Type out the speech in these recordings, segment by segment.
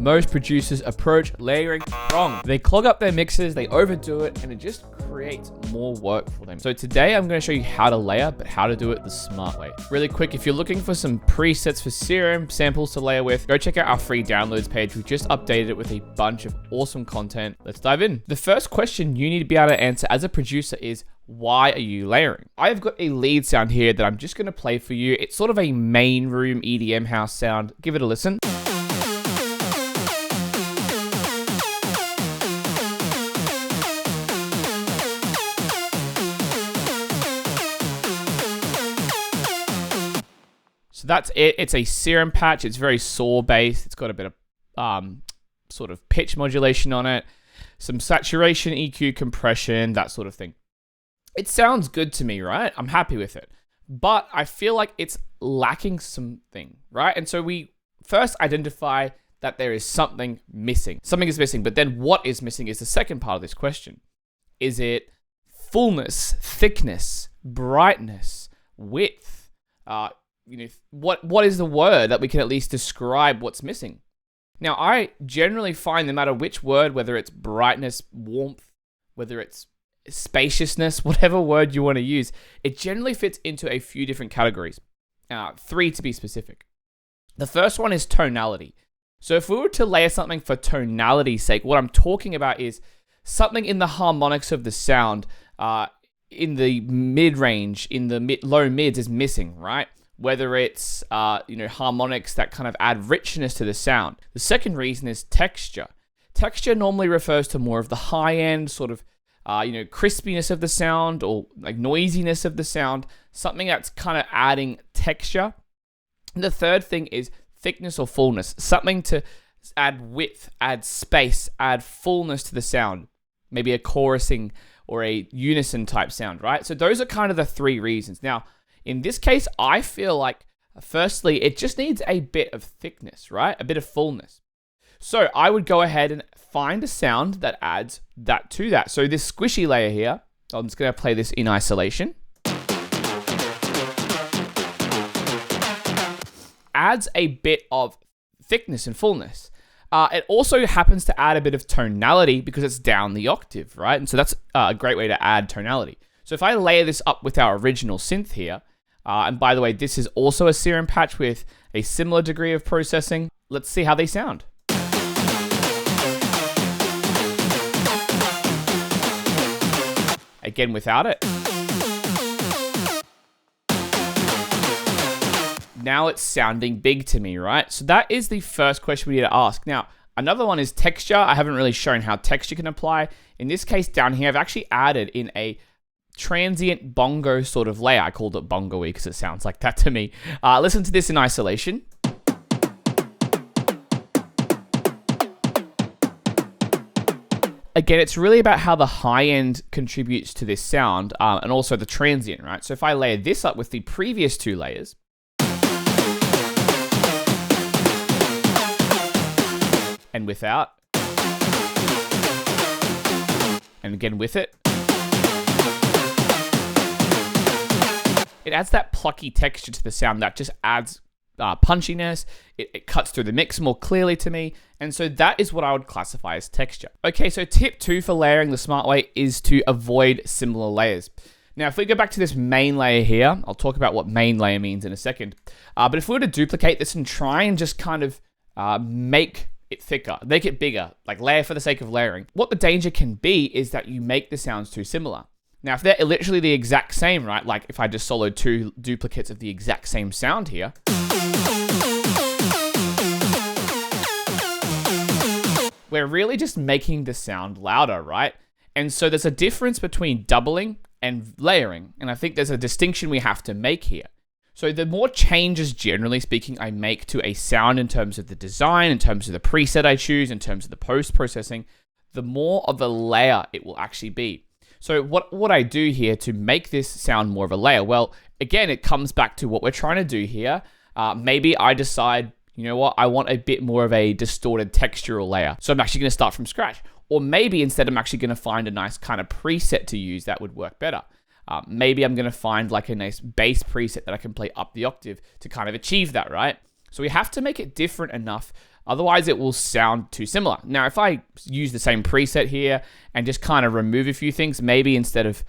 most producers approach layering wrong. They clog up their mixes, they overdo it, and it just creates more work for them. So today I'm going to show you how to layer, but how to do it the smart way. Really quick, if you're looking for some presets for Serum samples to layer with, go check out our free downloads page. We just updated it with a bunch of awesome content. Let's dive in. The first question you need to be able to answer as a producer is, why are you layering? I've got a lead sound here that I'm just going to play for you. It's sort of a main room EDM house sound. Give it a listen. So that's it. It's a Serum patch. It's very saw based. It's got a bit of sort of pitch modulation on it, some saturation, EQ, compression, that sort of thing. It sounds good to me, right? I'm happy with it. But I feel like it's lacking something, right? And so we first identify that there is something missing. Something is missing, but then what is missing is the second part of this question. Is it fullness, thickness, brightness, width? What is the word that we can at least describe what's missing? Now, I generally find no matter which word, whether it's brightness, warmth, whether it's spaciousness, whatever word you want to use, it generally fits into a few different categories. 3 to be specific. The first one is tonality. So if we were to layer something for tonality's sake, what I'm talking about is something in the harmonics of the sound, in the mid-range, in the low mids is missing, right? Whether it's harmonics that kind of add richness to the sound. The second reason is texture. Texture normally refers to more of the high-end sort of crispiness of the sound or like noisiness of the sound, something that's kind of adding texture. And the third thing is thickness or fullness, something to add width, add space, add fullness to the sound, maybe a chorusing or a unison type sound, right? So those are kind of the 3 reasons. Now, in this case, I feel like, firstly, it just needs a bit of thickness, right? A bit of fullness. So I would go ahead and find a sound that adds that to that. So this squishy layer here, I'm just going to play this in isolation, adds a bit of thickness and fullness. It also happens to add a bit of tonality because it's down the octave, right? And so that's a great way to add tonality. So if I layer this up with our original synth here, and by the way, this is also a Serum patch with a similar degree of processing. Let's see how they sound. Again, without it. Now it's sounding big to me, right? So that is the first question we need to ask. Now, another one is texture. I haven't really shown how texture can apply. In this case down here, I've actually added in a transient bongo sort of layer. I called it bongo-y because it sounds like that to me. Listen to this in isolation. Again, it's really about how the high end contributes to this sound and also the transient, right? So if I layer this up with the previous 2 layers, and without, and again with it, it adds that plucky texture to the sound that just adds punchiness. It cuts through the mix more clearly to me. And so that is what I would classify as texture. Okay, so tip 2 for layering the smart way is to avoid similar layers. Now, if we go back to this main layer here, I'll talk about what main layer means in a second. But if we were to duplicate this and try and just kind of make it thicker, make it bigger, like layer for the sake of layering, what the danger can be is that you make the sounds too similar. Now, if they're literally the exact same, right? Like if I just soloed 2 duplicates of the exact same sound here, we're really just making the sound louder, right? And so there's a difference between doubling and layering. And I think there's a distinction we have to make here. So the more changes, generally speaking, I make to a sound in terms of the design, in terms of the preset I choose, in terms of the post-processing, the more of a layer it will actually be. So what I do here to make this sound more of a layer? Well, again, it comes back to what we're trying to do here. Maybe I decide, you know what, I want a bit more of a distorted textural layer. So I'm actually going to start from scratch. Or maybe instead I'm actually going to find a nice kind of preset to use that would work better. Maybe I'm going to find like a nice bass preset that I can play up the octave to kind of achieve that, right? So we have to make it different enough Otherwise, it will sound too similar. Now, if I use the same preset here and just kind of remove a few things, maybe instead of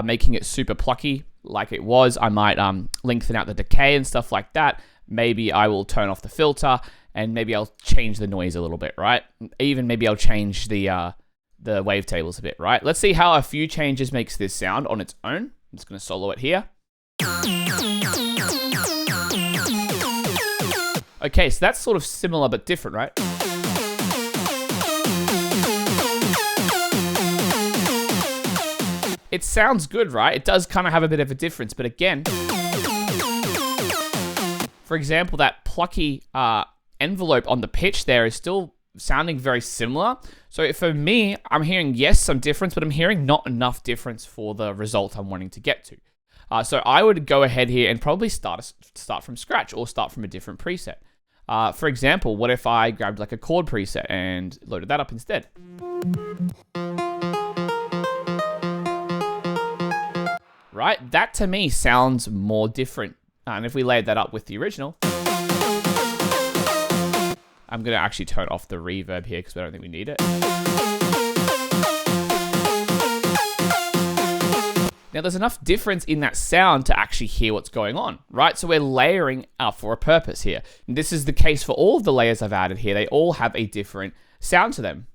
making it super plucky like it was, I might lengthen out the decay and stuff like that. Maybe I will turn off the filter and maybe I'll change the noise a little bit, right? Even maybe I'll change the wavetables a bit, right? Let's see how a few changes makes this sound on its own. I'm just going to solo it here. Okay, so that's sort of similar but different, right? It sounds good, right? It does kind of have a bit of a difference, but again, for example, that plucky envelope on the pitch there is still sounding very similar. So for me, I'm hearing, yes, some difference, but I'm hearing not enough difference for the result I'm wanting to get to. So I would go ahead here and probably start from scratch or start from a different preset. For example, what if I grabbed like a chord preset and loaded that up instead? Right? That to me sounds more different. And if we layered that up with the original, I'm going to actually turn off the reverb here because I don't think we need it. Now, there's enough difference in that sound to actually hear what's going on, right? So we're layering up for a purpose here. And this is the case for all of the layers I've added here. They all have a different sound to them.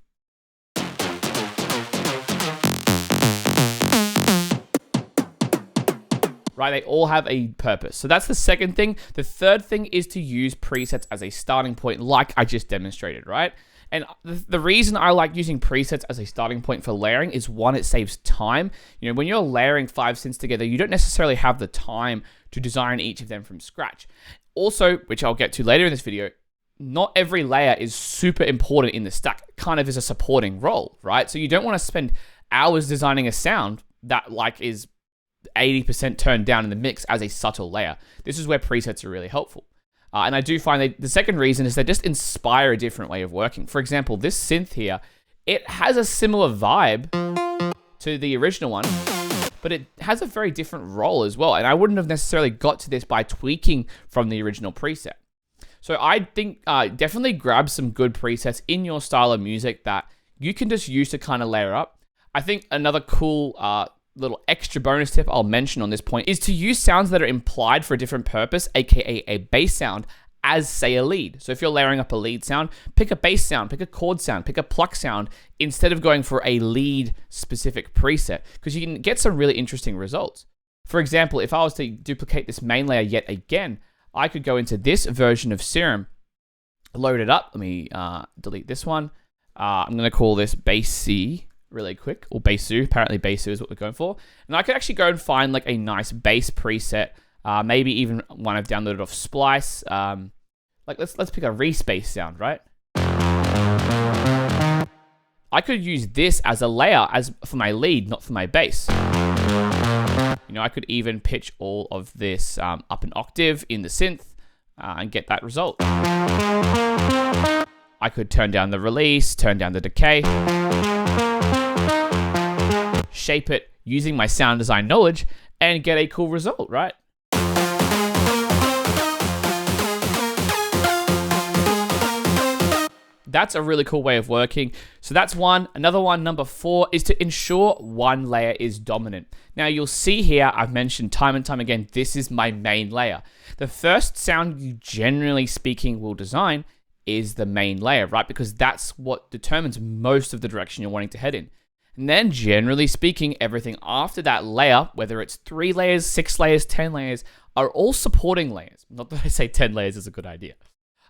Right, they all have a purpose. So that's the second thing. The third thing is to use presets as a starting point, like I just demonstrated, right? And the reason I like using presets as a starting point for layering is, one, it saves time. You know, when you're layering 5 synths together, you don't necessarily have the time to design each of them from scratch. Also, which I'll get to later in this video, not every layer is super important in the stack. It kind of is a supporting role, right? So you don't want to spend hours designing a sound that like is 80% turned down in the mix as a subtle layer. This is where presets are really helpful. And I do find that the second reason is they just inspire a different way of working. For example, this synth here, it has a similar vibe to the original one, but it has a very different role as well. And I wouldn't have necessarily got to this by tweaking from the original preset. So I think definitely grab some good presets in your style of music that you can just use to kind of layer up. I think another cool little extra bonus tip I'll mention on this point is to use sounds that are implied for a different purpose, aka a bass sound, as say a lead. So if you're layering up a lead sound, pick a bass sound, pick a chord sound, pick a pluck sound, instead of going for a lead specific preset, because you can get some really interesting results. For example, if I was to duplicate this main layer yet again, I could go into this version of Serum, load it up. Let me delete this one. I'm going to call this bass C really quick, or bassu. Apparently bassu is what we're going for. And I could actually go and find like a nice bass preset, maybe even one I've downloaded off Splice. Like let's pick a respace sound, right? I could use this as a layer as for my lead, not for my bass. You know, I could even pitch all of this up an octave in the synth and get that result. I could turn down the release, turn down the decay, shape it using my sound design knowledge, and get a cool result, right? That's a really cool way of working. So that's one. Another one, number 4, is to ensure one layer is dominant. Now you'll see here, I've mentioned time and time again, this is my main layer. The first sound you generally speaking will design is the main layer, right? Because that's what determines most of the direction you're wanting to head in. And then generally speaking, everything after that layer, whether it's 3 layers, 6 layers, 10 layers, are all supporting layers. Not that I say 10 layers is a good idea.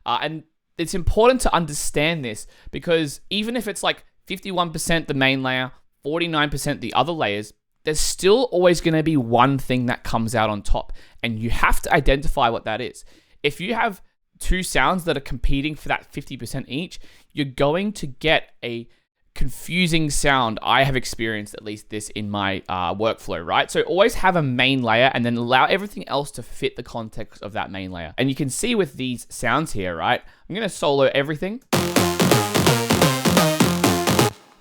And it's important to understand this because even if it's like 51% the main layer, 49% the other layers, there's still always going to be one thing that comes out on top. And you have to identify what that is. If you have 2 sounds that are competing for that 50% each, you're going to get a confusing sound. I have experienced at least this in my workflow, right? So always have a main layer and then allow everything else to fit the context of that main layer. And you can see with these sounds here, right? I'm going to solo everything. I'm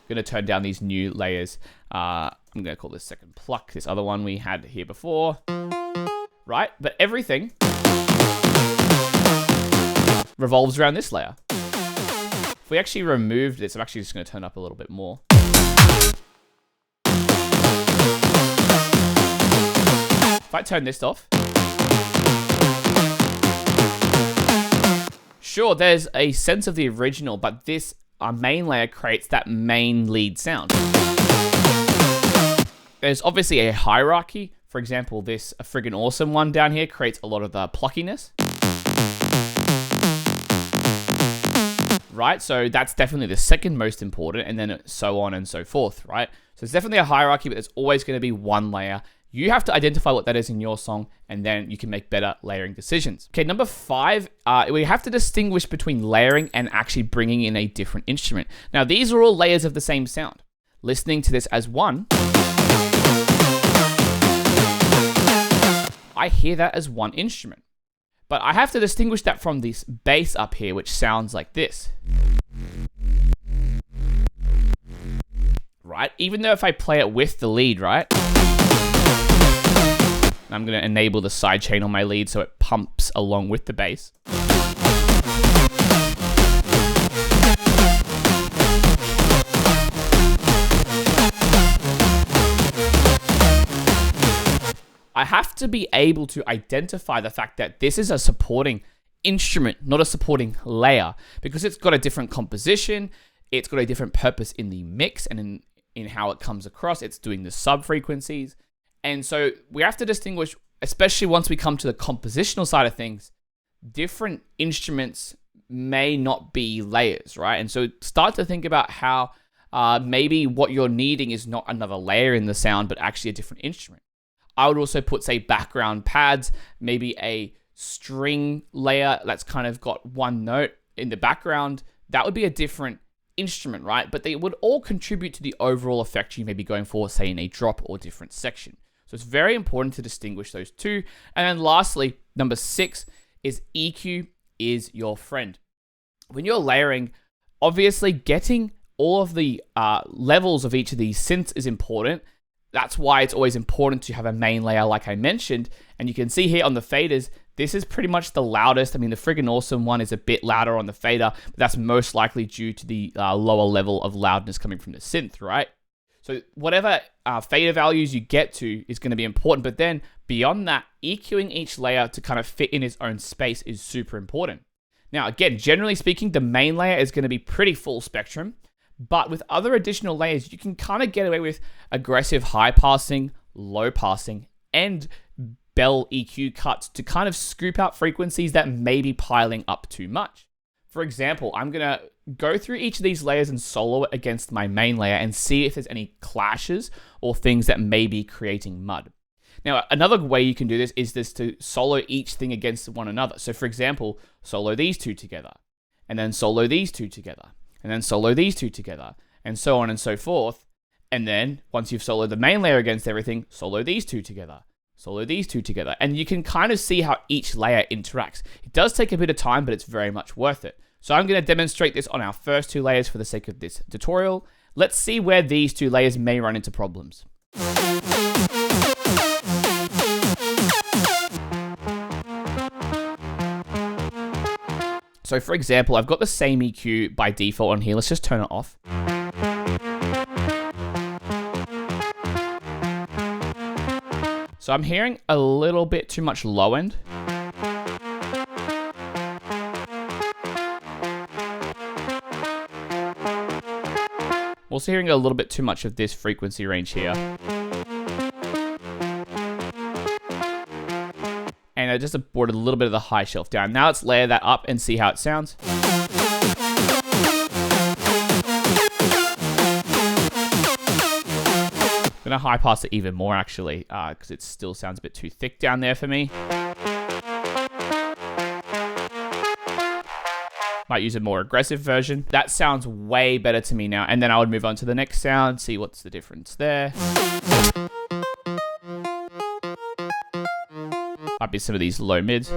going to turn down these new layers. I'm going to call this second pluck, this other one we had here before, right? But everything revolves around this layer. If we actually remove this, I'm actually just going to turn up a little bit more. If I turn this off, sure, there's a sense of the original, but this main layer creates that main lead sound. There's obviously a hierarchy. For example, this A Friggin' Awesome one down here creates a lot of the pluckiness. Right, so that's definitely the second most important, and then so on and so forth, right? So it's definitely a hierarchy, but there's always going to be one layer. You have to identify what that is in your song, and then you can make better layering decisions. Okay, number 5, we have to distinguish between layering and actually bringing in a different instrument. Now, these are all layers of the same sound. Listening to this as one, I hear that as one instrument. But I have to distinguish that from this bass up here, which sounds like this. Right? Even though if I play it with the lead, right? I'm going to enable the sidechain on my lead so it pumps along with the bass. I have to be able to identify the fact that this is a supporting instrument, not a supporting layer, because it's got a different composition, it's got a different purpose in the mix and in how it comes across, it's doing the sub-frequencies. And so we have to distinguish, especially once we come to the compositional side of things, different instruments may not be layers, right? And so start to think about how maybe what you're needing is not another layer in the sound, but actually a different instrument. I would also put, say, background pads, maybe a string layer that's kind of got one note in the background. That would be a different instrument, right? But they would all contribute to the overall effect you may be going for, say, in a drop or different section. So it's very important to distinguish those two. And then lastly, number 6 is EQ is your friend. When you're layering, obviously getting all of the levels of each of these synths is important. That's why it's always important to have a main layer like I mentioned. And you can see here on the faders, this is pretty much the loudest. I mean, the Friggin' Awesome one is a bit louder on the fader, but that's most likely due to the lower level of loudness coming from the synth, right? So whatever fader values you get to is going to be important. But then beyond that, EQing each layer to kind of fit in its own space is super important. Now, again, generally speaking, the main layer is going to be pretty full spectrum. But with other additional layers, you can kind of get away with aggressive high passing, low passing, and bell EQ cuts to kind of scoop out frequencies that may be piling up too much. For example, I'm going to go through each of these layers and solo it against my main layer and see if there's any clashes or things that may be creating mud. Now, another way you can do this is to solo each thing against one another. So for example, solo these two together, and then solo these two together, and then solo these two together, and so on and so forth. And then once you've soloed the main layer against everything, solo these two together, solo these two together. And you can kind of see how each layer interacts. It does take a bit of time, but it's very much worth it. So I'm going to demonstrate this on our first 2 layers for the sake of this tutorial. Let's see where these 2 layers may run into problems. So for example, I've got the same EQ by default on here. Let's just turn it off. So I'm hearing a little bit too much low end. Also hearing a little bit too much of this frequency range here. And I just brought a little bit of the high shelf down. Now let's layer that up and see how it sounds. I'm gonna high pass it even more actually, because it still sounds a bit too thick down there for me. Might use a more aggressive version. That sounds way better to me now. And then I would move on to the next sound, see what's the difference there. Might be some of these low mids.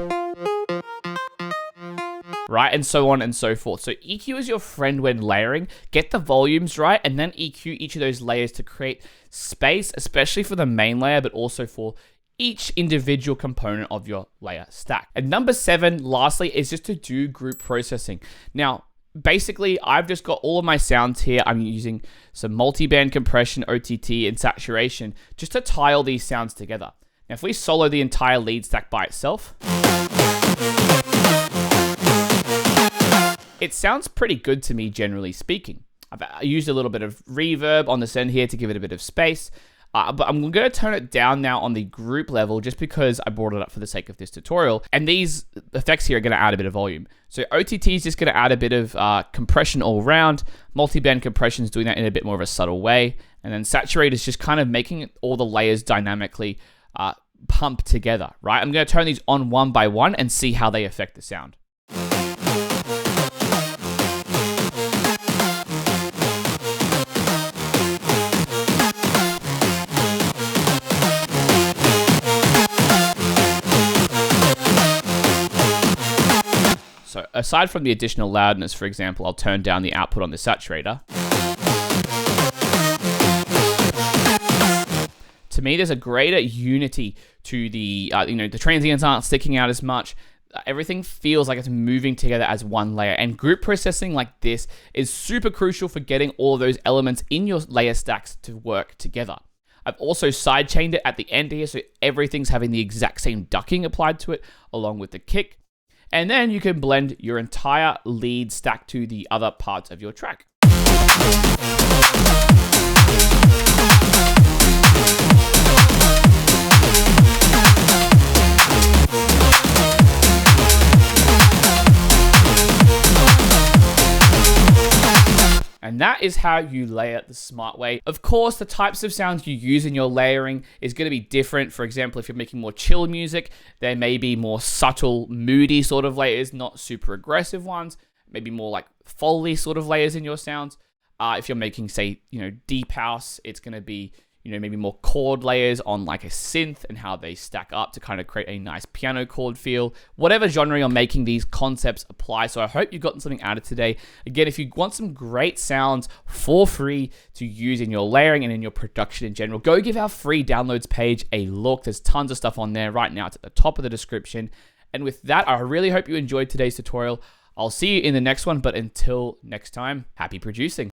Right, and so on and so forth. So EQ is your friend when layering. Get the volumes right, and then EQ each of those layers to create space, especially for the main layer, but also for each individual component of your layer stack. And number 7, lastly, is just to do group processing. Now, basically, I've just got all of my sounds here. I'm using some multi-band compression, OTT, and saturation just to tie all these sounds together. Now, if we solo the entire lead stack by itself, it sounds pretty good to me, generally speaking. I've used a little bit of reverb on this end here to give it a bit of space. But I'm going to turn it down now on the group level just because I brought it up for the sake of this tutorial. And these effects here are going to add a bit of volume. So OTT is just going to add a bit of compression all around. Multi-band compression is doing that in a bit more of a subtle way. And then saturate is just kind of making all the layers dynamically pump together, right? I'm going to turn these on one by one and see how they affect the sound. So aside from the additional loudness, for example, I'll turn down the output on the saturator. To me, there's a greater unity to the, the transients aren't sticking out as much. Everything feels like it's moving together as one layer. And group processing like this is super crucial for getting all of those elements in your layer stacks to work together. I've also sidechained it at the end here, so everything's having the exact same ducking applied to it, along with the kick. And then you can blend your entire lead stack to the other parts of your track. And that is how you layer the smart way. Of course, the types of sounds you use in your layering is going to be different. For example, if you're making more chill music, there may be more subtle, moody sort of layers, not super aggressive ones. Maybe more like Foley sort of layers in your sounds. If you're making, say, deep house, it's going to be, maybe more chord layers on like a synth and how they stack up to kind of create a nice piano chord feel. Whatever genre you're making, these concepts apply. So I hope you've gotten something out of today. Again, if you want some great sounds for free to use in your layering and in your production in general, go give our free downloads page a look. There's tons of stuff on there right now. It's at the top of the description. And with that, I really hope you enjoyed today's tutorial. I'll see you in the next one, but until next time, happy producing.